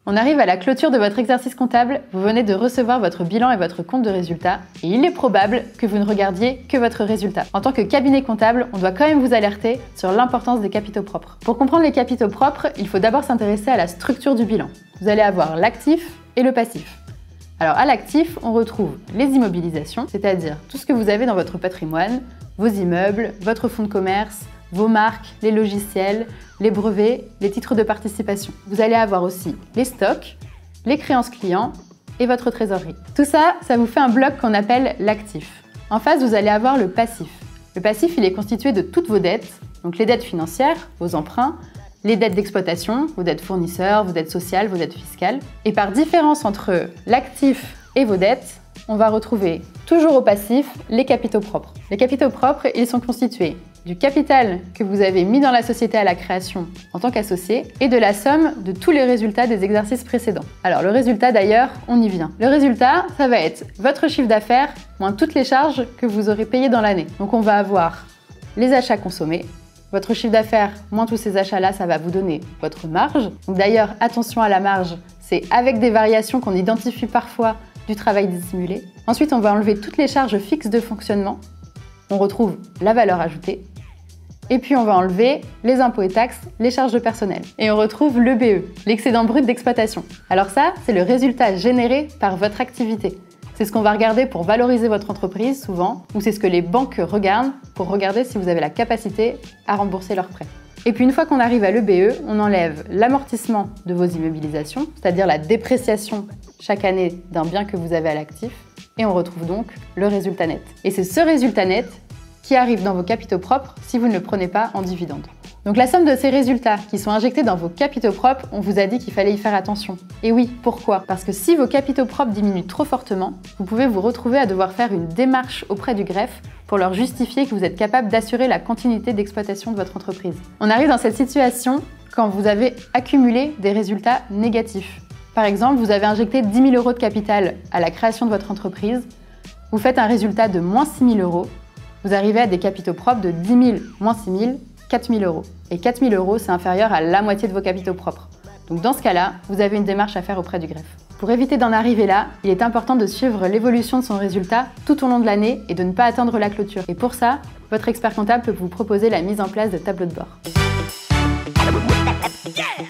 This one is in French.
On arrive à la clôture de votre exercice comptable, vous venez de recevoir votre bilan et votre compte de résultat, et il est probable que vous ne regardiez que votre résultat. En tant que cabinet comptable, on doit quand même vous alerter sur l'importance des capitaux propres. Pour comprendre les capitaux propres, il faut d'abord s'intéresser à la structure du bilan. Vous allez avoir l'actif et le passif. Alors à l'actif, on retrouve les immobilisations, c'est-à-dire tout ce que vous avez dans votre patrimoine, vos immeubles, votre fonds de commerce, vos marques, les logiciels, les brevets, les titres de participation. Vous allez avoir aussi les stocks, les créances clients et votre trésorerie. Tout ça, ça vous fait un bloc qu'on appelle l'actif. En face, vous allez avoir le passif. Le passif, il est constitué de toutes vos dettes, donc les dettes financières, vos emprunts, les dettes d'exploitation, vos dettes fournisseurs, vos dettes sociales, vos dettes fiscales. Et par différence entre l'actif et vos dettes, on va retrouver toujours au passif les capitaux propres. Les capitaux propres, ils sont constitués du capital que vous avez mis dans la société à la création en tant qu'associé et de la somme de tous les résultats des exercices précédents. Alors le résultat d'ailleurs, on y vient. Le résultat, ça va être votre chiffre d'affaires moins toutes les charges que vous aurez payées dans l'année. Donc on va avoir les achats consommés. Votre chiffre d'affaires moins tous ces achats-là, ça va vous donner votre marge. Donc d'ailleurs, attention à la marge, c'est avec des variations qu'on identifie parfois du travail dissimulé. Ensuite, on va enlever toutes les charges fixes de fonctionnement. On retrouve la valeur ajoutée. Et puis on va enlever les impôts et taxes, les charges de personnel. Et on retrouve l'EBE, l'excédent brut d'exploitation. Alors ça, c'est le résultat généré par votre activité. C'est ce qu'on va regarder pour valoriser votre entreprise souvent, ou c'est ce que les banques regardent pour regarder si vous avez la capacité à rembourser leurs prêts. Et puis une fois qu'on arrive à l'EBE, on enlève l'amortissement de vos immobilisations, c'est-à-dire la dépréciation chaque année d'un bien que vous avez à l'actif, et on retrouve donc le résultat net. Et c'est ce résultat net qui arrive dans vos capitaux propres si vous ne le prenez pas en dividende. Donc la somme de ces résultats qui sont injectés dans vos capitaux propres, on vous a dit qu'il fallait y faire attention. Et oui, pourquoi? Parce que si vos capitaux propres diminuent trop fortement, vous pouvez vous retrouver à devoir faire une démarche auprès du greffe pour leur justifier que vous êtes capable d'assurer la continuité d'exploitation de votre entreprise. On arrive dans cette situation quand vous avez accumulé des résultats négatifs. Par exemple, vous avez injecté 10 000 € de capital à la création de votre entreprise, vous faites un résultat de moins 6 000 €, vous arrivez à des capitaux propres de 10 000 moins 6 000, 4 000 €. Et 4 000 €, c'est inférieur à la moitié de vos capitaux propres. Donc dans ce cas-là, vous avez une démarche à faire auprès du greffe. Pour éviter d'en arriver là, il est important de suivre l'évolution de son résultat tout au long de l'année et de ne pas attendre la clôture. Et pour ça, votre expert comptable peut vous proposer la mise en place de tableaux de bord. Yeah!